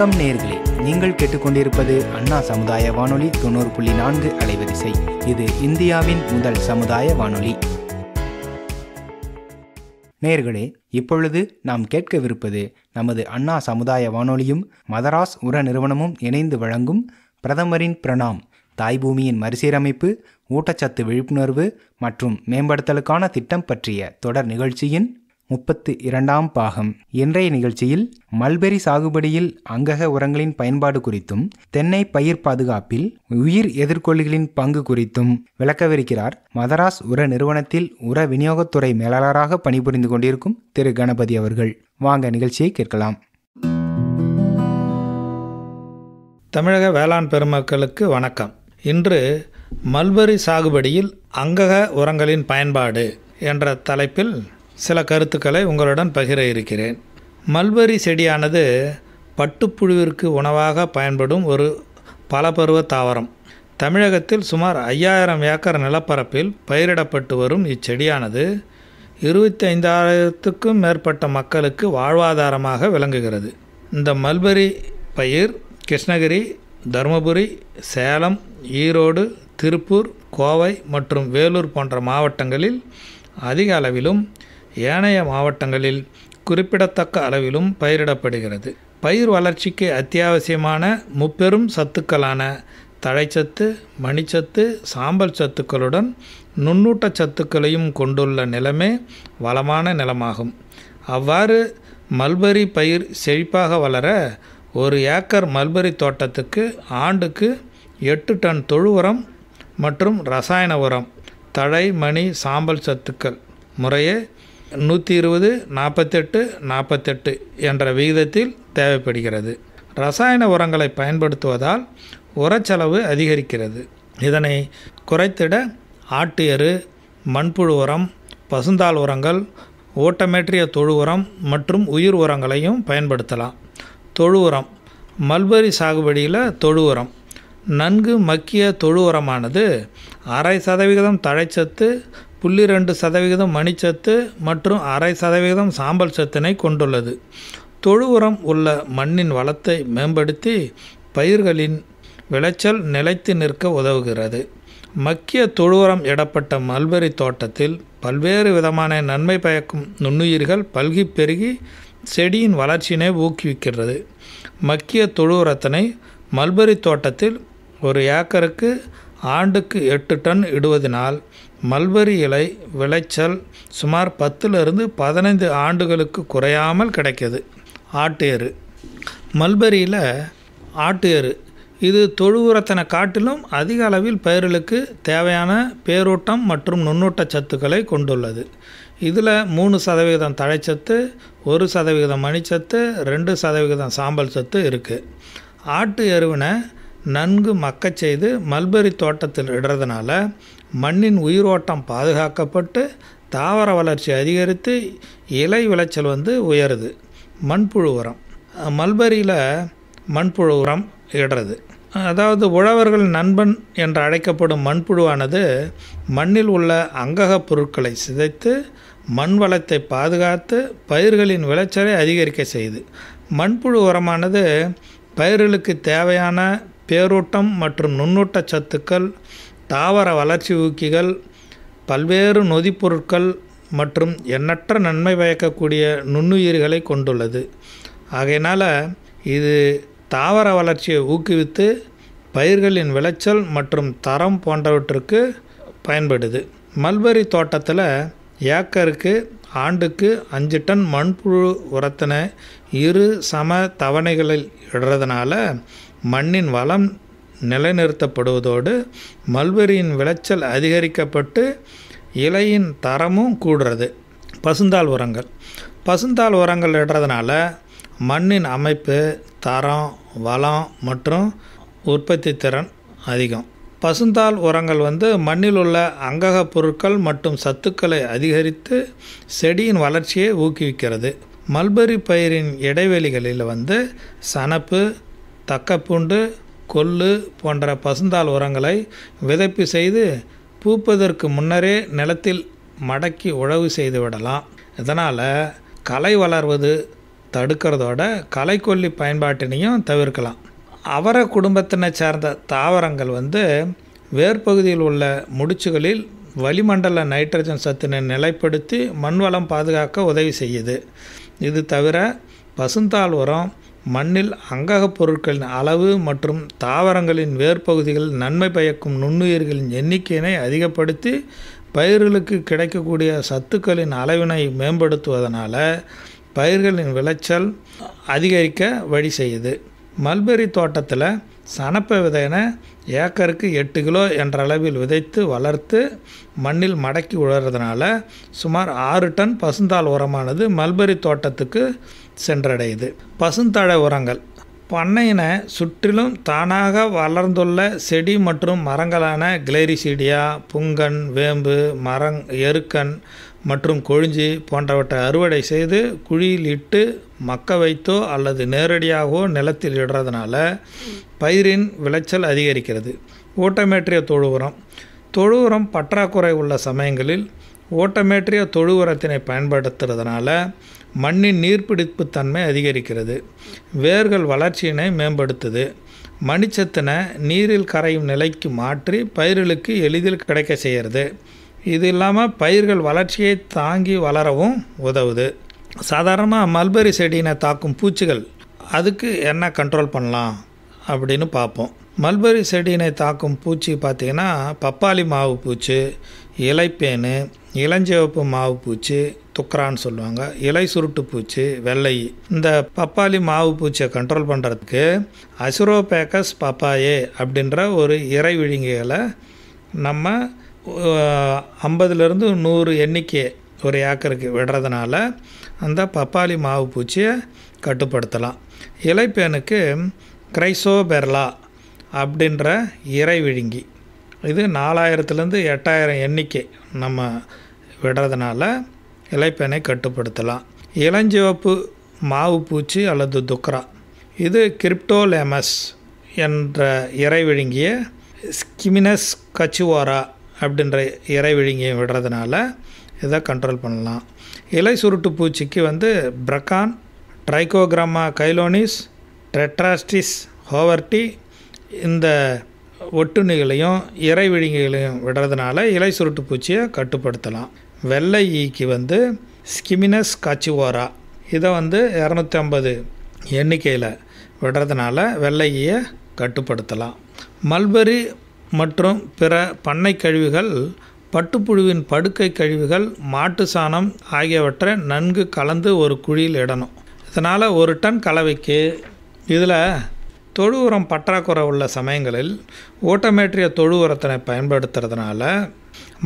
வணக்கம் நேயர்களே, நீங்கள் கேட்டுக்கொண்டிருப்பது அண்ணா சமுதாய வானொலி 90.4 அலைவரிசை. இது இந்தியாவின் முதல் சமுதாய வானொலி. நேயர்களே, இப்பொழுது நாம் கேட்கவிருப்பது நமது அண்ணா சமுதாய வானொலியும் மதராஸ் உர நிறுவனமும் இணைந்து வழங்கும் பிரதமரின் பிரணாம், தாய்பூமியின் மறுசீரமைப்பு, ஊட்டச்சத்து விழிப்புணர்வு மற்றும் மேம்படுத்தலுக்கான திட்டம் பற்றிய தொடர் நிகழ்ச்சியின் 32ஆம் பாகம். இன்றைய நிகழ்ச்சியில் மல்பெரி சாகுபடியில் அங்கக உரங்களின் பயன்பாடு குறித்தும் தென்னை பயிர் பாதுகாப்பில் உயிர் எதிர்கொள்ளிகளின் பங்கு குறித்தும் விளக்கவிருக்கிறார் மதராஸ் உர நிறுவனத்தில் உர விநியோகத்துறை மேலாளராக பணிபுரிந்து கொண்டிருக்கும் திரு கணபதி அவர்கள். வாங்க நிகழ்ச்சியை கேட்கலாம். தமிழக வேளாண் பெருமக்களுக்கு வணக்கம். இன்று மல்பெரி சாகுபடியில் அங்கக உரங்களின் பயன்பாடு என்ற தலைப்பில் சில கருத்துக்களை உங்களுடன் பகிர இருக்கிறேன். மல்பெரி செடியானது பட்டுப்புழுவிற்கு உணவாக பயன்படும் ஒரு பலபருவ தாவரம். தமிழகத்தில் சுமார் 5000 ஏக்கர் நிலப்பரப்பில் பயிரிடப்பட்டு வரும் இச்செடியானது 25,000க்கும் மேற்பட்ட மக்களுக்கு வாழ்வாதாரமாக விளங்குகிறது. இந்த மல்பெரி பயிர் கிருஷ்ணகிரி, தருமபுரி, சேலம், ஈரோடு, திருப்பூர், கோவை மற்றும் வேலூர் போன்ற மாவட்டங்களில் அதிக அளவிலும் ஏனைய மாவட்டங்களில் குறிப்பிடத்தக்க அளவிலும் பயிரிடப்படுகிறது. பயிர் வளர்ச்சிக்கு அத்தியாவசியமான முப்பெரும் சத்துக்களான தழைச்சத்து, மணிச்சத்து, சாம்பல் சத்துக்களுடன் நுண்ணூட்ட சத்துக்களையும் கொண்டுள்ள நிலமே வளமான நிலமாகும். அவ்வாறு மல்பெரி பயிர் செழிப்பாக வளர 1 ஏக்கர் மல்பெரி தோட்டத்துக்கு ஆண்டுக்கு 8 டன் தொழு உரம் மற்றும் ரசாயன உரம், தழை, மணி, சாம்பல் சத்துக்கள் முறையே 120, 48, 48 என்ற விகிதத்தில் தேவைப்படுகிறது. ரசாயன உரங்களை பயன்படுத்துவதால் உரச்செலவு அதிகரிக்கிறது. இதனை குறைத்திட ஆட்டு எரு, மண்புழு உரம், பசுந்தாள் உரங்கள், ஓட்டமேற்றிய தொழு உரம் மற்றும் உயிர் உரங்களையும் பயன்படுத்தலாம். தொழு உரம். மல்பெரி சாகுபடியில் தொழு உரம். நன்கு மக்கிய தொழு உரமானது 0.5% தழைச்சத்து, 0.2% மணிச்சத்து மற்றும் 0.5% சாம்பல் சத்தினை கொண்டுள்ளது. தொழு உரம் உள்ள மண்ணின் வளத்தை மேம்படுத்தி பயிர்களின் விளைச்சல் நிலைத்து நிற்க உதவுகிறது. மக்கிய தொழு உரம் இடப்பட்ட மல்பெரி தோட்டத்தில் பல்வேறு விதமான நன்மை பயக்கும் நுண்ணுயிர்கள் பல்கி பெருகி செடியின் வளர்ச்சியினை ஊக்குவிக்கிறது. மக்கிய தொழு உரத்தினை மல்பெரி தோட்டத்தில் 1 ஏக்கருக்கு ஆண்டுக்கு 8 டன் இடுவதனால் மல்பெரி இலை விளைச்சல் சுமார் 10லிருந்து 15 ஆண்டுகளுக்கு குறையாமல் கிடைக்கிது. ஆட்டு எரு. மல்பெரியில் ஆட்டு எரு இது தொழு உரத்தினை காட்டிலும் அதிக அளவில் பயிர்களுக்கு தேவையான பேரூட்டம் மற்றும் நுண்ணூட்ட சத்துக்களை கொண்டுள்ளது. இதில் 3% தழைச்சத்து, 1% மணிச்சத்து, 2% சாம்பல் சத்து இருக்குது. ஆட்டு எருவினை நன்கு மக்கச் செய்து மல்பெரி தோட்டத்தில் இடுறதுனால மண்ணின் உயிரோட்டம் பாதுகாக்கப்பட்டு தாவர வளர்ச்சி அதிகரித்து இலை விளைச்சல் உயருது. மண்புழு உரம். மல்பெரியில் மண்புழு உரம் இடுறது, அதாவது உழவர்கள் நண்பன் என்று அழைக்கப்படும் மண்புழுவானது மண்ணில் உள்ள அங்கக பொருட்களை சிதைத்து மண் வளத்தை பாதுகாத்து பயிர்களின் விளைச்சலை அதிகரிக்க செய்யுது. மண்புழு உரமானது பயிர்களுக்கு தேவையான பேரூட்டம் மற்றும் நுண்ணூட்ட சத்துக்கள், தாவர வளர்ச்சி ஊக்கிகள், பல்வேறு நொதிப்பொருட்கள் மற்றும் எண்ணற்ற நன்மை பயக்கக்கூடிய நுண்ணுயிர்களை கொண்டுள்ளது. ஆகையினால் இது தாவர வளர்ச்சியை ஊக்குவித்து பயிர்களின் விளைச்சல் மற்றும் தரம் போன்றவற்றுக்கு பயன்படுது. மல்பெரி தோட்டத்தில் ஏக்கருக்கு ஆண்டுக்கு 5 டன் மண்புழு உரத்தினை 2 சம தவணைகளில் இடுறதுனால மண்ணின் வளம் நிலைநிறுத்தப்படுவதோடு மல்பெரியின் விளைச்சல் அதிகரிக்கப்பட்டு இலையின் தரமும் கூடுறது. பசுந்தாள் உரங்கள். பசுந்தாள் உரங்கள் இடுறதுனால மண்ணின் அமைப்பு, தரம், வளம் மற்றும் உற்பத்தி திறன் அதிகம். பசுந்தாள் உரங்கள் மண்ணில் உள்ள அங்கக பொருட்கள் மற்றும் சத்துக்களை அதிகரித்து செடியின் வளர்ச்சியை ஊக்குவிக்கிறது. மல்பெரி பயிரின் இடைவெளிகளில் சணப்பு, தக்கப்பூண்டு, கொள்ளு போன்ற பசுந்தாள் உரங்களை விதைப்பு செய்து பூப்பதற்கு முன்னரே நிலத்தில் மடக்கி உழவு செய்து விடலாம். இதனால் களை வளர்வது தடுக்கிறதோட களைக்கொல்லி பயன்பாட்டினையும் தவிர்க்கலாம். அவரை குடும்பத்தினை சேர்ந்த தாவரங்கள் வேர்பகுதியில் உள்ள முடிச்சுகளில் வளிமண்டல நைட்ரஜன் சத்தினை நிலைப்படுத்தி மண் வளம் பாதுகாக்க உதவி செய்யுது. இது தவிர பசுந்தாள் உரம் மண்ணில் அங்ககப் பொருட்களின் அளவு மற்றும் தாவரங்களின் வேர்பகுதிகளில் நன்மை பயக்கும் நுண்ணுயிர்களின் எண்ணிக்கையினை அதிகப்படுத்தி பயிர்களுக்கு கிடைக்கக்கூடிய சத்துக்களின் அளவினை மேம்படுத்துவதனால பயிர்களின் விளைச்சல் அதிகரிக்க வழி செய்யுது. மல்பெரி தோட்டத்தில் சணப்பை விதையினை ஏக்கருக்கு 8 கிலோ என்ற அளவில் விதைத்து வளர்த்து மண்ணில் மடக்கி உழறதுனால சுமார் 6 டன் பசுந்தாள் உரமானது மல்பெரி தோட்டத்துக்கு சென்றடையுது. பசுந்தழை உரங்கள் பண்ணையினை சுற்றிலும் தானாக வளர்ந்துள்ள செடி மற்றும் மரங்களான கிளேரிசீடியா, புங்கன், வேம்பு, எருக்கன் மற்றும் கொழிஞ்சி போன்றவற்றை அறுவடை செய்து குழியில் இட்டு மக்க வைத்தோ அல்லது நேரடியாகவோ நிலத்தில் இடுறதுனால பயிரின் விளைச்சல் அதிகரிக்கிறது. ஊட்டமேற்றிய தொழு உரம் தொழு உரம் பற்றாக்குறை உள்ள சமயங்களில் ஊட்டமேற்றிய தொழு உரத்தினை பயன்படுத்துறதுனால மண்ணின் நீர்பிடிப்பு தன்மை அதிகரிக்கிறது. வேர்கள் வளர்ச்சியினை மேம்படுத்துது. மணிச்சத்தினை நீரில் கரையும் நிலைக்கு மாற்றி பயிர்களுக்கு எளிதில் கிடைக்க செய்கிறது. இது இல்லாமல் பயிர்கள் வளர்ச்சியை தாங்கி வளரவும் உதவுது. சாதாரணமாக மல்பெரி செடியினை தாக்கும் பூச்சிகள் அதுக்கு என்ன கண்ட்ரோல் பண்ணலாம் அப்படின்னு பார்ப்போம். மல்பெரி செடியினை தாக்கும் பூச்சி பார்த்திங்கன்னா பப்பாளி மாவு பூச்சி, இலைப்பேனு, இளஞ்சிவப்பு மாவு பூச்சி, துக்கரான்னு சொல்லுவாங்க, இலை சுருட்டு பூச்சி, வெள்ளை. இந்த பப்பாளி மாவு பூச்சியை கண்ட்ரோல் பண்ணுறதுக்கு அசுரோபேக்கஸ் பப்பாயே அப்படின்ற ஒரு இறை விழுங்கிகளை நம்ம 50லேருந்து 100 எண்ணிக்கை ஒரு ஏக்கருக்கு விடுறதுனால அந்த பப்பாளி மாவு பூச்சியை கட்டுப்படுத்தலாம். இலைப்பேனுக்கு கிரைசோபெர்லா அப்படின்ற இறை விழுங்கி இது 4000லேருந்து 8000 எண்ணிக்கை நம்ம விடுறதுனால இலைப்பேனை கட்டுப்படுத்தலாம். இளஞ்சிவப்பு மாவு பூச்சி அல்லது துக்ரா இது கிரிப்டோலேமஸ் என்ற இறை விழுங்கிய ஸ்கிமினஸ் கச்சுவாரா அப்படின்ற இறை விழுங்கியை விடுறதுனால இதை கண்ட்ரோல் பண்ணலாம். இலை சுருட்டு பூச்சிக்கு பிரக்கான், ட்ரைகோகிராமா கைலோனிஸ், டெட்ராஸ்டிஸ் ஹோவர்டி இந்த ஒட்டுண்ணிகளையும் இறை விழுங்கிகளையும் விடுறதுனால இலை சுருட்டு பூச்சியை கட்டுப்படுத்தலாம். வெள்ளை ஈக்கு ஸ்கிமினஸ் காச்சுவோரா இதை 250 எண்ணிக்கையில் விடுறதுனால வெள்ளை ஈயை கட்டுப்படுத்தலாம். மல்பெரி மற்றும் பிற பண்ணை கழிவுகள், பட்டுப்புழுவின் படுக்கை கழிவுகள், மாட்டு சாணம் ஆகியவற்றை நன்கு கலந்து ஒரு குழியில் இடணும். இதனால் 1 டன் கலவைக்கு இதில் தொழு உரம் பற்றாக்குறை உள்ள சமயங்களில் ஊட்டமேற்றிய தொழு உரத்தினை பயன்படுத்துறதுனால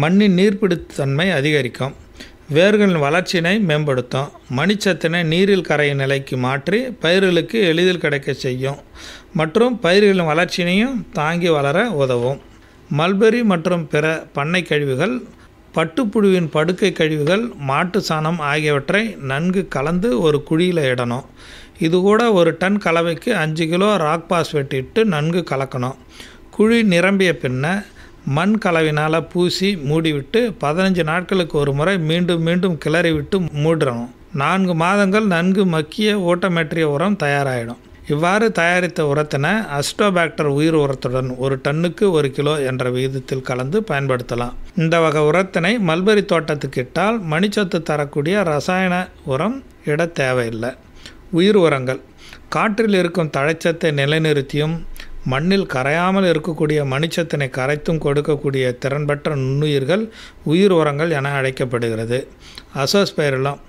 மண்ணின் நீர்பிடித்தன்மை அதிகரிக்கும். வேர்களின் வளர்ச்சியினை மேம்படுத்தும். மணிச்சத்தினை நீரில் கரையும் நிலைக்கு மாற்றி பயிர்களுக்கு எளிதில் கிடைக்க செய்யும் மற்றும் பயிர்களின் வளர்ச்சியினையும் தாங்கி வளர உதவும். மல்பெரி மற்றும் பிற பண்ணை கழிவுகள், பட்டுப்புழுவின் படுக்கை கழிவுகள், மாட்டு சாணம் ஆகியவற்றை நன்கு கலந்து ஒரு குழியில் இடணும். இது கூட 1 டன் கலவைக்கு 5 கிலோ ராக் பாஸ்பேட் இட்டு நன்கு கலக்கணும். குழி நிரம்பிய பின்ன மண் கலவினால் பூசி மூடிவிட்டு 15 நாட்களுக்கு ஒரு முறை மீண்டும் மீண்டும் கிளறி விட்டு மூடணும். 4 மாதங்கள் நன்கு மக்கிய ஊட்டமேற்றிய உரம் தயாராகிடும். இவ்வாறு தயாரித்த உரத்தினை அஸ்டோபாக்டர் உயிர் உரத்துடன் 1 டன்னுக்கு 1 கிலோ என்ற விகிதத்தில் கலந்து பயன்படுத்தலாம். இந்த வகை உரத்தினை மல்பெரி தோட்டத்துக்கு இட்டால் மணிச்சத்து தரக்கூடிய ரசாயன உரம் இட தேவையில்லை. உயிர் உரங்கள் காற்றில் இருக்கும் தழைச்சத்தை நிலைநிறுத்தியும் மண்ணில் கரையாமல் இருக்கக்கூடிய மணிச்சத்தினை கரைத்தும் கொடுக்கக்கூடிய திறன்பெற்ற நுண்ணுயிர்கள் உயிர் உரங்கள் என அழைக்கப்படுகிறது. அசோஸ்பைரிலம்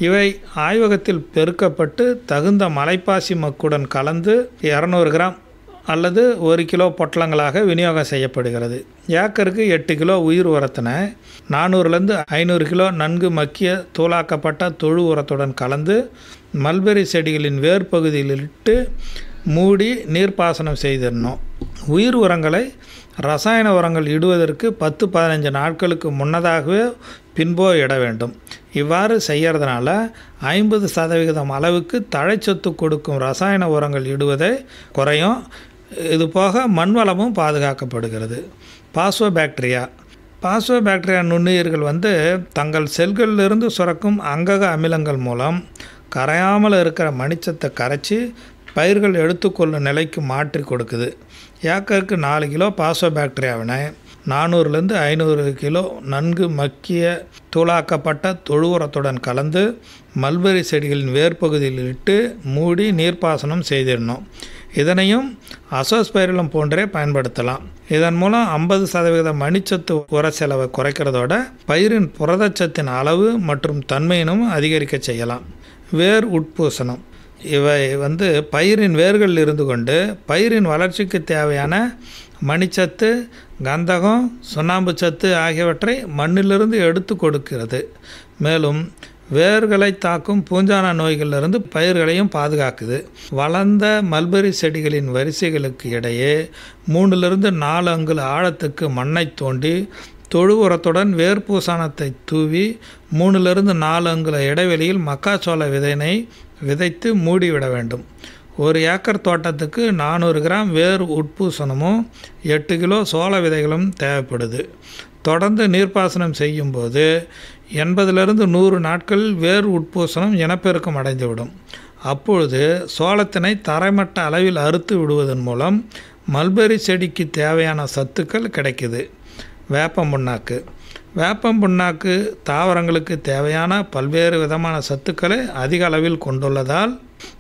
இவை ஆய்வகத்தில் பெருக்கப்பட்டு தகுந்த மலைப்பாசி மக்குடன் கலந்து 200 கிராம் அல்லது 1 கிலோ பொட்டலங்களாக விநியோகம் செய்யப்படுகிறது. ஏக்கருக்கு 8 கிலோ உயிர் உரத்தினை 400லேருந்து 500 கிலோ நன்கு மக்கிய தூளாக்கப்பட்ட தொழு உரத்துடன் கலந்து மல்பெரி செடிகளின் வேர் பகுதியில் இட்டு மூடி நீர்ப்பாசனம் செய்திடணும். உயிர் உரங்களை ரசாயன உரங்கள் இடுவதற்கு 10-15 நாட்களுக்கு முன்னதாகவே பின்போ இட வேண்டும். இவ்வாறு செய்கிறதுனால 50% அளவுக்கு தழைச்சத்து கொடுக்கும் ரசாயன உரங்கள் இடுவதை குறையும். இதுபோக மண் வளமும் பாதுகாக்கப்படுகிறது. பாஸ்வோபாக்டீரியா நுண்ணுயிர்கள் தங்கள் செல்களிலிருந்து சுரக்கும் அங்கக அமிலங்கள் மூலம் கரையாமல் இருக்கிற மணிச்சத்தை கரைச்சி பயிர்கள் எடுத்துக்கொள்ளும் நிலைக்கு மாற்றி கொடுக்குது. ஏக்கருக்கு 4 கிலோ பாசோபாக்டீரியாவினை 400லேருந்து 500 கிலோ நன்கு மக்கிய தூளாக்கப்பட்ட தொழு உரத்துடன் கலந்து மல்பெரி செடிகளின் வேர்ப்பகுதியில் இட்டு மூடி நீர்ப்பாசனம் செய்திடணும். இதனையும் அசோஸ்பைரிலம் போன்றே பயன்படுத்தலாம். இதன் மூலம் 50% மணிச்சத்து உர செலவை குறைக்கிறதோட பயிரின் புரதச்சத்தின் அளவு மற்றும் தன்மையினும் அதிகரிக்க செய்யலாம். வேர் உட்பூசனம் இவை பயிரின் வேர்களில் இருந்து கொண்டு பயிரின் வளர்ச்சிக்கு தேவையான மணிச்சத்து, கந்தகம், சுண்ணாம்பு சத்து ஆகியவற்றை மண்ணிலிருந்து எடுத்து கொடுக்கிறது. மேலும் வேர்களை தாக்கும் பூஞ்சான நோய்களிலிருந்து பயிர்களையும் பாதுகாக்குது. வளர்ந்த மல்பெரி செடிகளின் வரிசைகளுக்கு இடையே 3லிருந்து 4 அங்குல ஆழத்துக்கு மண்ணை தோண்டி தொழு உரத்துடன் வேர்பூசணத்தை தூவி 3லிருந்து 4 அங்குல இடைவெளியில் மக்காச்சோள விதையினை விதைத்து மூடிவிட வேண்டும். 1 ஏக்கர் தோட்டத்துக்கு 400 கிராம் வேர் உட்பூசணமும் 8 கிலோ சோள விதைகளும் தேவைப்படுது. தொடர்ந்து நீர்ப்பாசனம் செய்யும்போது 80லிருந்து 100 நாட்களில் வேர் உட்பூசணம் இனப்பெருக்கம் அடைந்துவிடும். அப்பொழுது சோளத்தினை தரைமட்ட அளவில் அறுத்து விடுவதன் மூலம் மல்பெரி செடிக்கு தேவையான சத்துக்கள் கிடைக்குது. வேப்பம் புண்ணாக்கு வேப்பம் புண்ணாக்கு தாவரங்களுக்கு தேவையான பல்வேறு விதமான சத்துக்களை அதிக அளவில் கொண்டுள்ளதால்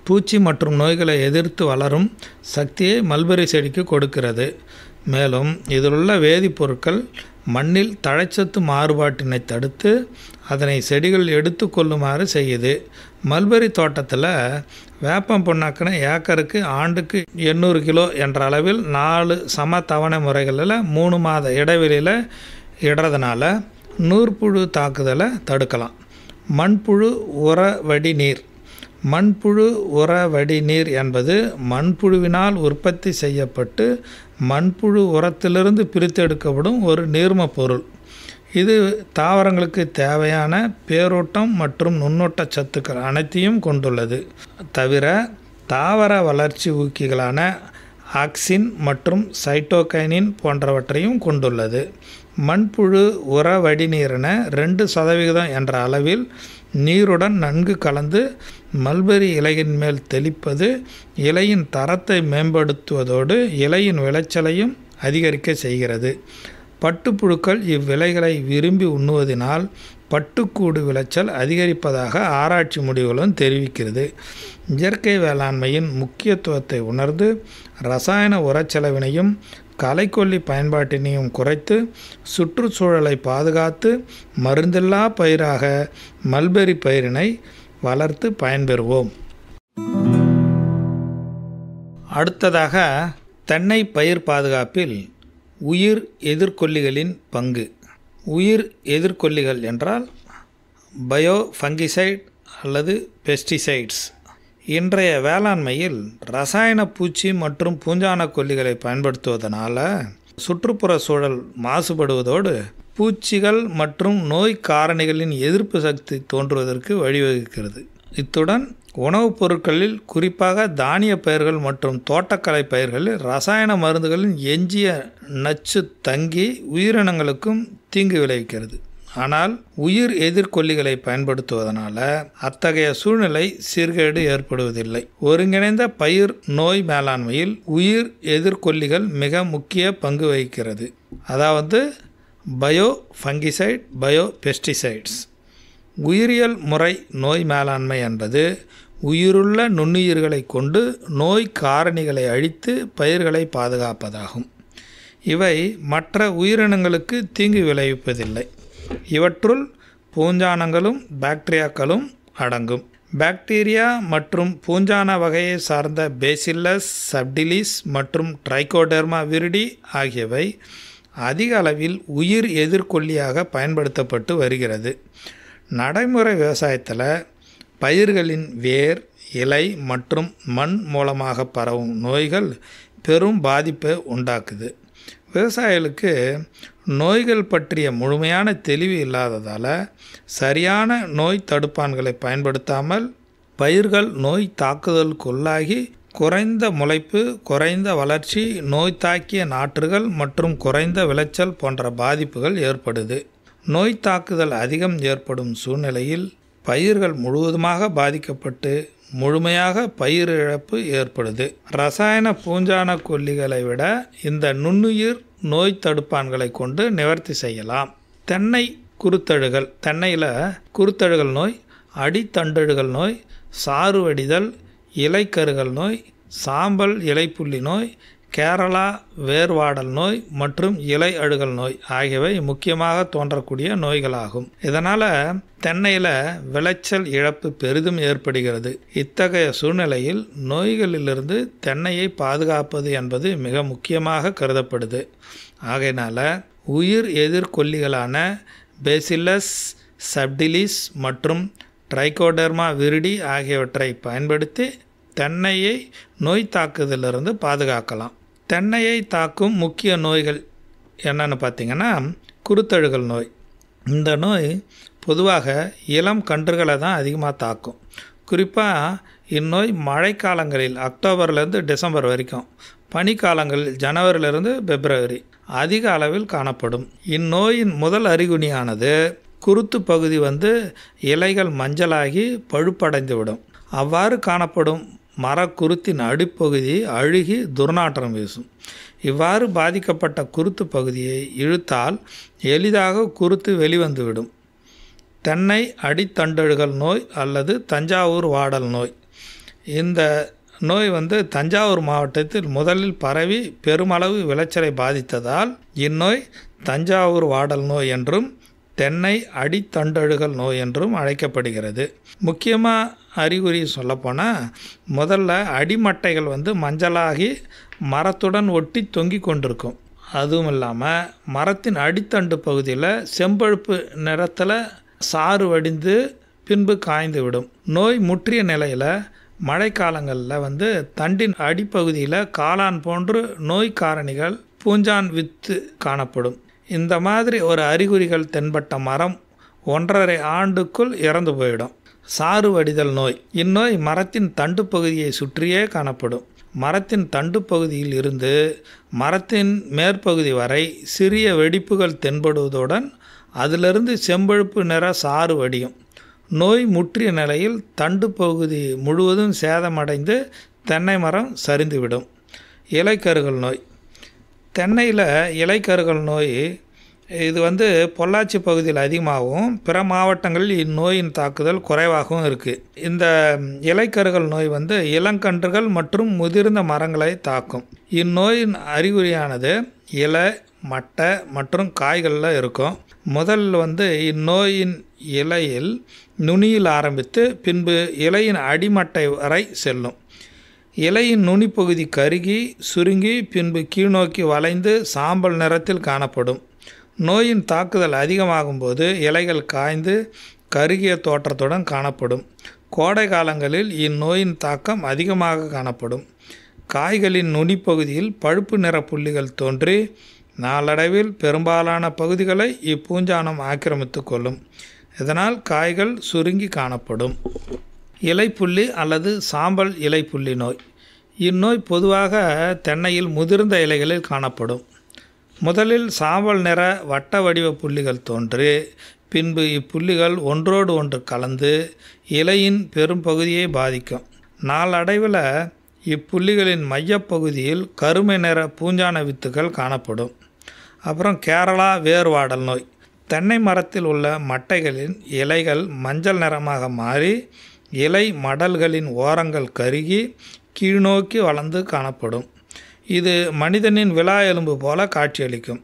பூச்சி மற்றும் நோய்களை எதிர்த்து வளரும் சக்தியை மல்பெரி செடிக்கு கொடுக்கிறது. மேலும் இதிலுள்ள வேதிப்பொருட்கள் மண்ணில் தழைச்சத்து மாறுபாட்டினை தடுத்து அதனை செடிகள் எடுத்து கொள்ளுமாறு செய்யுது. மல்பெரி தோட்டத்தில் வேப்பம் புண்ணாக்கின ஏக்கருக்கு ஆண்டுக்கு 800 கிலோ என்ற அளவில் 4 சம தவணை முறைகளில் 3 மாத இடைவெளியில் இடுறதுனால நூற்புழு தாக்குதலை தடுக்கலாம். மண்புழு உர வடிநீர் மண்புழு உர வடிநீர் என்பது மண்புழுவினால் உற்பத்தி செய்யப்பட்டு மண்புழு உரத்திலிருந்து பிரித்தெடுக்கப்படும் ஒரு நீர்ம பொருள். இது தாவரங்களுக்கு தேவையான பேரூட்டம் மற்றும் நுண்ணூட்ட சத்துக்கள் அனைத்தையும் கொண்டுள்ளது. தவிர தாவர வளர்ச்சி ஊக்கிகளான ஆக்சின் மற்றும் சைட்டோகைனின் போன்றவற்றையும் கொண்டுள்ளது. மண்புழு உர வடிநீரின 2% என்ற அளவில் நீருடன் நன்கு கலந்து மல்பெரி இலையின் மேல் தெளிப்பது இலையின் தரத்தை மேம்படுத்துவதோடு இலையின் விளைச்சலையும் அதிகரிக்க செய்கிறது. பட்டுப்புழுக்கள் இவ்விலைகளை விரும்பி உண்ணுவதனால் பட்டுக்கூடு விளைச்சல் அதிகரிப்பதாக ஆராய்ச்சி முடிவுகளும் தெரிவிக்கிறது. இயற்கை வேளாண்மையின் முக்கியத்துவத்தை உணர்ந்து ரசாயன உரச்செலவினையும் களைக்கொல்லி பயன்பாட்டினையும் குறைத்து சுற்றுச்சூழலை பாதுகாத்து மருந்தில்லா பயிராக மல்பெரி பயிரினை வளர்த்து பயன்பெறுவோம். அடுத்ததாக தென்னை பயிர் பாதுகாப்பில் உயிர் எதிர்கொல்லிகளின் பங்கு. உயிர் எதிர்கொல்லிகள் என்றால் பயோ ஃபங்கிசைட் அல்லது பெஸ்டிசைட்ஸ். இன்றைய வேளாண்மையில் ரசாயன பூச்சி மற்றும் பூஞ்சான கொல்லிகளை பயன்படுத்துவதனால சுற்றுப்புற சூழல் மாசுபடுவதோடு பூச்சிகள் மற்றும் நோய் காரணிகளின் எதிர்ப்பு சக்தி தோன்றுவதற்கு வழிவகுக்கிறது. இத்துடன் உணவுப் பொருட்களில் குறிப்பாக தானிய பயிர்கள் மற்றும் தோட்டக்கலை பயிர்களில் ரசாயன மருந்துகளின் எஞ்சிய நச்சு தங்கி உயிரினங்களுக்கும் தீங்கு விளைவிக்கிறது. ஆனால் உயிர் எதிர்கொல்லிகளை பயன்படுத்துவதனால அத்தகைய சூழ்நிலை சீர்கேடு ஏற்படுவதில்லை. ஒருங்கிணைந்த பயிர் நோய் மேலாண்மையில் உயிர் எதிர்கொல்லிகள் மிக முக்கிய பங்கு வகிக்கிறது. அதாவது பயோ ஃபங்கிசைட், பயோ பெஸ்டிசைட்ஸ். உயிரியல் முறை நோய் மேலாண்மை என்பது உயிருள்ள நுண்ணுயிர்களை கொண்டு நோய் காரணிகளை அழித்து பயிர்களை பாதுகாப்பதாகும். இவை மற்ற உயிரினங்களுக்கு தீங்கு விளைவிப்பதில்லை. இவற்றுள் பூஞ்சானங்களும் பாக்டீரியாக்களும் அடங்கும். பாக்டீரியா மற்றும் பூஞ்சான வகையை சார்ந்த பேசில்லஸ் சப்டிலிஸ் மற்றும் ட்ரைகோடெர்மா விரிடி ஆகியவை அதிக அளவில் உயிர் எதிர்கொல்லியாக பயன்படுத்தப்பட்டு வருகிறது. நடைமுறை விவசாயத்தில் பயிர்களின் வேர், இலை மற்றும் மண் மூலமாக பரவும் நோய்கள் பெரும் பாதிப்பை உண்டாக்குது. விவசாயிகளுக்கு நோய்கள் பற்றிய முழுமையான தெளிவு இல்லாததால் சரியான நோய் தடுப்பான்களை பயன்படுத்தாமல் பயிர்கள் நோய் தாக்குதலுக்குள்ளாகி குறைந்த முளைப்பு, குறைந்த வளர்ச்சி, நோய் தாக்கிய நாற்றுகள் மற்றும் குறைந்த விளைச்சல் போன்ற பாதிப்புகள் ஏற்படுது. நோய் தாக்குதல் அதிகம் ஏற்படும் சூழ்நிலையில் பயிர்கள் முழுவதுமாக பாதிக்கப்பட்டு முழுமையாக பயிர் இழப்பு ஏற்படுது. ரசாயன பூஞ்சான கொல்லிகளை விட இந்த நுண்ணுயிர் நோய் தடுப்பான்களை கொண்டு நிவர்த்தி செய்யலாம். தென்னை குருத்தழுகல். தென்னையில் குருத்தழுகல் நோய், அடித்தண்டழுகல் நோய், சாறு வடிதல், இலைக்கருகல் நோய், சாம்பல் இலைப்புள்ளி நோய், கேரளா வேர்வாடல் நோய் மற்றும் இலை அழுகல் நோய் ஆகியவை முக்கியமாக தோன்றக்கூடிய நோய்களாகும். இதனால் தென்னையில் விளைச்சல் இழப்பு பெரிதும் ஏற்படுகிறது. இத்தகைய சூழ்நிலையில் நோய்களிலிருந்து தென்னையை பாதுகாப்பது என்பது மிக முக்கியமாக கருதப்படுது. ஆகையினால உயிர் எதிர்கொல்லிகளான பேசிலஸ் சப்டிலிஸ் மற்றும் ட்ரைகோடெர்மா விரிடி ஆகியவற்றை பயன்படுத்தி தென்னையை நோய் தாக்குதலிருந்து பாதுகாக்கலாம். தென்னையை தாக்கும் முக்கிய நோய்கள் என்னென்னு பார்த்திங்கன்னா, குருத்தழுகல் நோய். இந்த நோய் பொதுவாக இளம் கன்றுகளை தான் அதிகமாக தாக்கும். குறிப்பாக இந்நோய் மழைக்காலங்களில் அக்டோபர்லேருந்து டிசம்பர் வரைக்கும், பனிக்காலங்களில் ஜனவரியிலிருந்து பிப்ரவரி அதிக அளவில் காணப்படும். இந்நோயின் முதல் அறிகுறியானது குருத்து பகுதி இலைகள் மஞ்சளாகி பழுப்படைந்துவிடும். அவ்வாறு காணப்படும் மரக்குருத்தின் அடிப்பகுதி அழுகி துர்நாற்றம் வீசும். இவ்வாறு பாதிக்கப்பட்ட குருத்து பகுதியை இழுத்தால் எளிதாக குருத்து வெளிவந்துவிடும். தென்னை அடித்தண்டழுகல் நோய் அல்லது தஞ்சாவூர் வாடல் நோய். இந்த நோய் தஞ்சாவூர் மாவட்டத்தில் முதலில் பரவி பெருமளவு விளைச்சலை பாதித்ததால் இந்நோய் தஞ்சாவூர் வாடல் நோய் என்றும் தென்னை அடித்தண்டழுகல் நோய் என்றும் அழைக்கப்படுகிறது. முக்கியமாக அறிகுறி சொல்லப்போனால், முதல்ல அடிமட்டைகள் மஞ்சளாகி மரத்துடன் ஒட்டி தொங்கி கொண்டிருக்கும். அதுவும் இல்லாமல் மரத்தின் அடித்தண்டு பகுதியில் செம்பழுப்பு நிறத்தில் சாறு வடிந்து பின்பு காய்ந்து விடும். நோய் முற்றிய நிலையில் மழைக்காலங்களில் தண்டின் அடிப்பகுதியில் காளான் போன்று நோய் காரணிகள் பூஞ்சான் வித்து காணப்படும். இந்த மாதிரி ஒரு அறிகுறிகள் தென்பட்ட மரம் 1.5 ஆண்டுக்குள் இறந்து போயிடும். சாறு வடிதல் நோய். இந்நோய் மரத்தின் தண்டு பகுதியை சுற்றியே காணப்படும். மரத்தின் தண்டு பகுதியில் இருந்து மரத்தின் மேற்பகுதி வரை சிறிய வெடிப்புகள் தென்படுவதுடன் அதிலிருந்து செம்பழுப்பு நிற சாறு வடியும். நோய் முற்றிய நிலையில் தண்டு பகுதி முழுவதும் சேதமடைந்து தென்னை மரம் சரிந்துவிடும். இலைக்கருகல் நோய். தென்னையில் இலைக்கருகல் நோய் இது பொள்ளாச்சி பகுதியில் அதிகமாகவும் பிற மாவட்டங்களில் இந்நோயின் தாக்குதல் குறைவாகவும் இருக்குது. இந்த இலைக்கருகல் நோய் இளங்கன்றுகள் மற்றும் முதிர்ந்த மரங்களை தாக்கும். இந்நோயின் அறிகுறியானது இலை, மட்டை மற்றும் காய்களில் இருக்கும். முதல்ல இந்நோயின் இலையில் நுனியில் ஆரம்பித்து பின்பு இலையின் அடிமட்டை வரை செல்லும். இலையின் நுனிப்பகுதி கருகி சுருங்கி பின்பு கீழ்நோக்கி வளைந்து சாம்பல் நிறத்தில் காணப்படும். நோயின் தாக்குதல் அதிகமாகும் போது இலைகள் காய்ந்து கருகிய தோற்றத்துடன் காணப்படும். கோடை காலங்களில் இந்நோயின் தாக்கம் அதிகமாக காணப்படும். காய்களின் நுனிப்பகுதியில் பழுப்பு நிற புள்ளிகள் தோன்றி நாளடைவில் பெரும்பாலான பகுதிகளை இப்பூஞ்சானம் ஆக்கிரமித்து கொள்ளும். இதனால் காய்கள் சுருங்கி காணப்படும். இலைப்புள்ளி அல்லது சாம்பல் இலைப்புள்ளி நோய். இந்நோய் பொதுவாக தென்னையில் முதிர்ந்த இலைகளில் காணப்படும். முதலில் சாம்பல் நிற வட்ட வடிவ புள்ளிகள் தோன்றி பின்பு இப்புள்ளிகள் ஒன்றோடு ஒன்று கலந்து இலையின் பெரும் பகுதியை பாதிக்கும். நாளடைவில் இப்புள்ளிகளின் மையப்பகுதியில் கருமை நிற பூஞ்சான வித்துகள் காணப்படும். அப்புறம் கேரளா வேர்வாடல் நோய். தென்னை மரத்தில் உள்ள மட்டைகளின் இலைகள் மஞ்சள் நிறமாக மாறி இலை மடல்களின் ஓரங்கள் கருகி கீழ்நோக்கி வளர்ந்து காணப்படும். இது மனிதனின் விலா எலும்பு போல காட்சியளிக்கும்.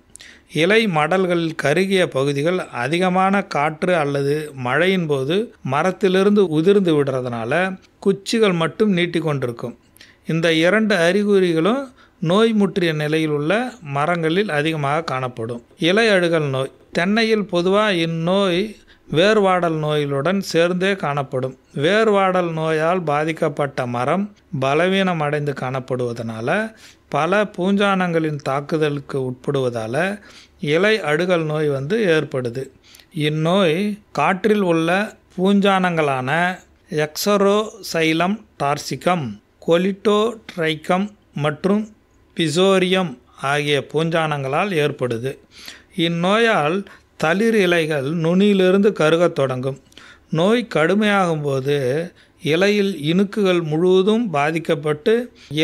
இலை மடல்களில் கருகிய பகுதிகள் அதிகமான காற்று அல்லது மழையின் போது மரத்திலிருந்து உதிர்ந்து விடுறதுனால குச்சிகள் மட்டும் நீட்டி கொண்டிருக்கும். இந்த 2 அறிகுறிகளும் நோய் முற்றிய நிலையில் உள்ள மரங்களில் அதிகமாக காணப்படும். இலை அழுகல் நோய். தென்னையில் பொதுவாக இந்நோய் வேர்வாடல் நோய்களுடன் சேர்ந்தே காணப்படும். வேர்வாடல் நோயால் பாதிக்கப்பட்ட மரம் பலவீனம் அடைந்து காணப்படுவதனால பல பூஞ்சானங்களின் தாக்குதலுக்கு உட்படுவதால் இலை அழுகல் நோய் ஏற்படுது. இந்நோய் காற்றில் உள்ள பூஞ்சானங்களான எக்ஸரோசைலம் டார்சிகம், கொலிட்டோட்ரைக்கம் மற்றும் பிசோரியம் ஆகிய பூஞ்சானங்களால் ஏற்படுது. இந்நோயால் தளிர் இலைகள் நுனியிலிருந்து கருகத் தொடங்கும். நோய் கடுமையாகும்போது இலையில் இணுக்குகள் முழுவதும் பாதிக்கப்பட்டு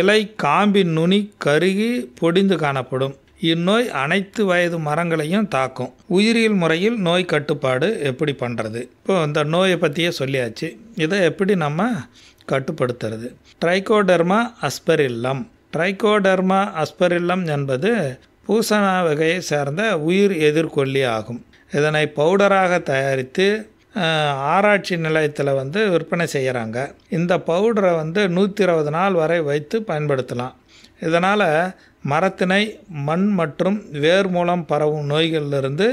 இலை காம்பின் நுனி கருகி பொடிந்து காணப்படும். இந்நோய் அனைத்து வயது மரங்களையும் தாக்கும். உயிரியல் முறையில் நோய் கட்டுப்பாடு எப்படி பண்ணுறது? இப்போ இந்த நோயை பற்றியே சொல்லியாச்சு. இதை எப்படி நம்ம கட்டுப்படுத்துறது? ட்ரைகோடெர்மா அஸ்பெரில்லம். ட்ரைகோடெர்மா அஸ்பெரில்லம் என்பது பூசண வகையை சேர்ந்த உயிர் எதிர்கொல்லி ஆகும். இதனை பவுடராக தயாரித்து ஆராய்ச்சி நிலையத்தில் விற்பனை செய்கிறாங்க. இந்த பவுடரை 120 நாள் வரை வைத்து பயன்படுத்தலாம். இதனால் மரத்தினை மண் மற்றும் வேர் மூலம் பரவும் நோய்களிலிருந்து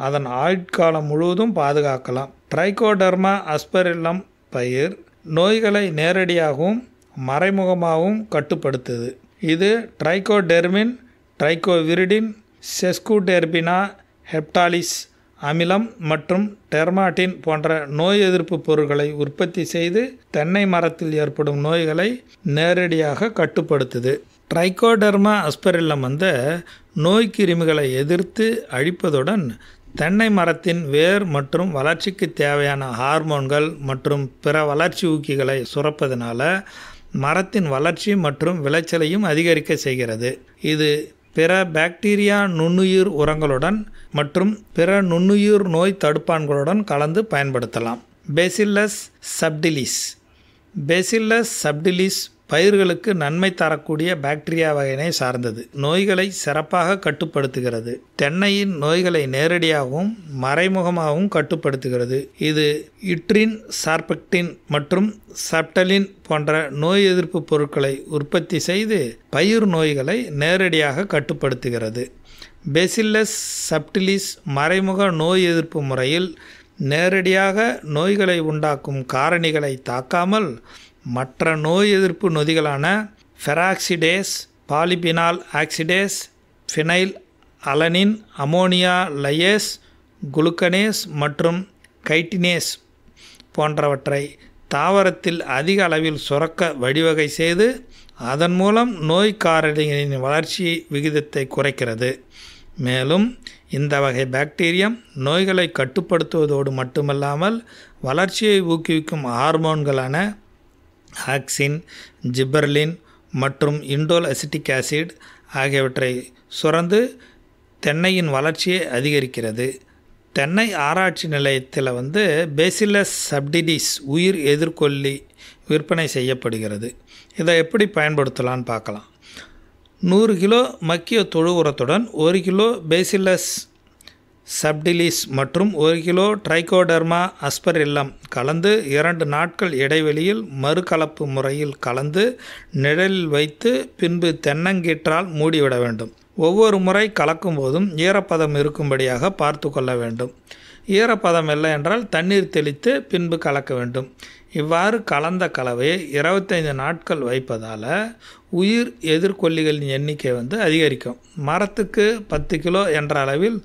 அதன் ஆயுட்காலம் முழுவதும் பாதுகாக்கலாம். ட்ரைகோடெர்மா அஸ்பெரில்லம் பயிர் நோய்களை நேரடியாகவும் மறைமுகமாகவும் கட்டுப்படுத்துது. இது ட்ரைகோடெர்மின், ட்ரைகோவிரிடின், செஸ்குடெர்பினா, ஹெப்டாலிஸ் அமிலம் மற்றும் டெர்மாட்டின் போன்ற நோய் எதிர்ப்பு பொருட்களை உற்பத்தி செய்து தென்னை மரத்தில் ஏற்படும் நோய்களை நேரடியாக கட்டுப்படுத்துது. ட்ரைகோடெர்மா அஸ்பெரில்லம் நோய் கிருமிகளை எதிர்த்து அழிப்பதுடன் தென்னை மரத்தின் வேர் மற்றும் வளர்ச்சிக்கு தேவையான ஹார்மோன்கள் மற்றும் பிற வளர்ச்சி ஊக்கிகளை சுரப்பதனால மரத்தின் வளர்ச்சி மற்றும் விளைச்சலையும் அதிகரிக்க செய்கிறது. இது பிற பாக்டீரியா நுண்ணுயிர் உரங்களுடன் மற்றும் பிற நுண்ணுயிர் நோய் தடுப்பான்களுடன் கலந்து பயன்படுத்தலாம். Bacillus subtilis. பேசில்லஸ் சப்டிலிஸ் பயிர்களுக்கு நன்மை தரக்கூடிய பாக்டீரியா வகையினை சார்ந்தது. நோய்களை சிறப்பாக கட்டுப்படுத்துகிறது. தென்னையின் நோய்களை நேரடியாகவும் மறைமுகமாகவும் கட்டுப்படுத்துகிறது. இது இட்ரின், சார்பெக்டின் மற்றும் சப்டலின் போன்ற நோய் எதிர்ப்பு பொருட்களை உற்பத்தி செய்து பயிர் நோய்களை நேரடியாக கட்டுப்படுத்துகிறது. பேசில்லஸ் சப்டிலிஸ் மறைமுக நோய் எதிர்ப்பு முறையில் நேரடியாக நோய்களை உண்டாக்கும் காரணிகளை தாக்காமல் மற்ற நோய் எதிர்ப்பு நொதிகளான ஃபெராக்சிடேஸ், பாலிபினால் ஆக்சிடேஸ், ஃபினைல் அலனின், அமோனியா லையேஸ், குளுக்கனேஸ் மற்றும் கைட்டினேஸ் போன்றவற்றை தாவரத்தில் அதிக அளவில் சுரக்க வழிவகை செய்து அதன் மூலம் நோய் காரணிகளின் வளர்ச்சி விகிதத்தை குறைக்கிறது. மேலும் இந்த வகை பாக்டீரியம் நோய்களை கட்டுப்படுத்துவதோடு மட்டுமல்லாமல் வளர்ச்சியை ஊக்குவிக்கும் ஹார்மோன்களான ஆக்சின், ஜிபர்லின் மற்றும் இண்டோல் அசிட்டிக் ஆசிட் ஆகியவற்றை சுரந்து தென்னையின் வளர்ச்சியை அதிகரிக்கிறது. தென்னை ஆராய்ச்சி நிலையத்தில் பேசில்லஸ் சப்டிலிஸ் உயிர் எதிர்கொல்லி விற்பனை செய்யப்படுகிறது. இதை எப்படி பயன்படுத்தலான்னு பார்க்கலாம். 100 கிலோ மக்கிய தொழு உரத்துடன் 1 கிலோ பேசில்லஸ் சப்டிலிஸ் மற்றும் 1 கிலோ ட்ரைகோடெர்மா அஸ்பெரில்லம் கலந்து 2 நாட்கள் இடைவெளியில் மறுகலப்பு முறையில் கலந்து நிழலில் வைத்து பின்பு தென்னங்கீற்றால் மூடிவிட வேண்டும். ஒவ்வொரு முறை கலக்கும் போதும் ஈரப்பதம் இருக்கும்படியாக பார்த்து கொள்ள வேண்டும். ஈரப்பதம் இல்லை என்றால் தண்ணீர் தெளித்து பின்பு கலக்க வேண்டும். இவ்வாறு கலந்த கலவையை 25 நாட்கள் வைப்பதால் உயிர் எதிர்கொல்லிகளின் எண்ணிக்கை அதிகரிக்கும். மரத்துக்கு 10 கிலோ என்ற அளவில்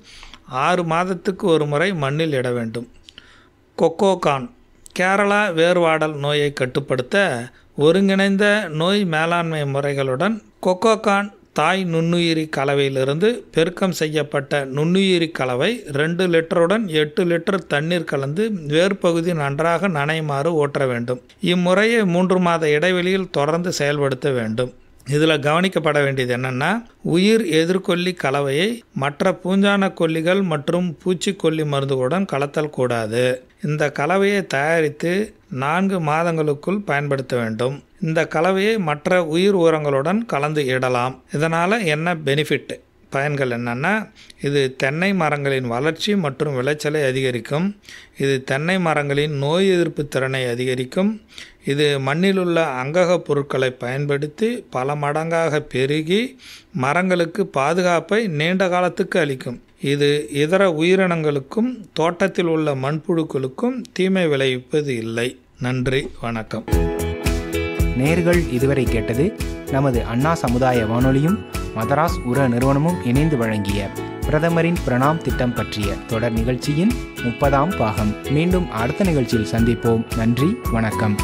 6 மாதத்துக்கு ஒரு முறை மண்ணில் இட வேண்டும். கொக்கோகான். கேரளா வேர்வாடல் நோயை கட்டுப்படுத்த ஒருங்கிணைந்த நோய் மேலாண்மை முறைகளுடன் கொக்கோகான் தாய் நுண்ணுயிரி கலவையிலிருந்து பெருக்கம் செய்யப்பட்ட நுண்ணுயிரி கலவை 2 லிட்டருடன் 8 லிட்டர் தண்ணீர் கலந்து வேர்பகுதி நன்றாக நனையுமாறு ஊற்ற வேண்டும். இம்முறையை 3 மாத இடைவெளியில் தொடர்ந்து செயல்படுத்த வேண்டும். இதில் கவனிக்கப்பட வேண்டியது என்னென்னா, உயிர் எதிர்கொல்லி கலவையை மற்ற பூஞ்சான கொல்லிகள் மற்றும் பூச்சிக்கொல்லி மருந்துகளுடன் கலத்தல் கூடாது. இந்த கலவையை தயாரித்து 4 மாதங்களுக்குள் பயன்படுத்த வேண்டும். இந்த கலவையை மற்ற உயிர் உரங்களுடன் கலந்து இடலாம். இதனால் என்ன பெனிஃபிட், பயன்கள் என்னென்னா, இது தென்னை மரங்களின் வளர்ச்சி மற்றும் விளைச்சலை அதிகரிக்கும். இது தென்னை மரங்களின் நோய் எதிர்ப்பு திறனை அதிகரிக்கும். இது மண்ணிலுள்ள அங்கக பொருட்களை பயன்படுத்தி பல மடங்காக பெருகி மரங்களுக்கு பாதுகாப்பை நீண்ட காலத்துக்கு அளிக்கும். இது இதர உயிரினங்களுக்கும் தோட்டத்தில் உள்ள மண்புழுக்களுக்கும் தீமை விளைவிப்பது இல்லை. நன்றி, வணக்கம். நேர்கள் இதுவரை கேட்டது நமது அண்ணா சமுதாய வானொலியும் மதராஸ் உர நிறுவனமும் இணைந்து வழங்கிய பிரதமரின் பிரணாம் திட்டம் பற்றிய தொடர் நிகழ்ச்சியின் 30ஆம் பாகம். மீண்டும் அடுத்த நிகழ்ச்சியில் சந்திப்போம். நன்றி, வணக்கம்.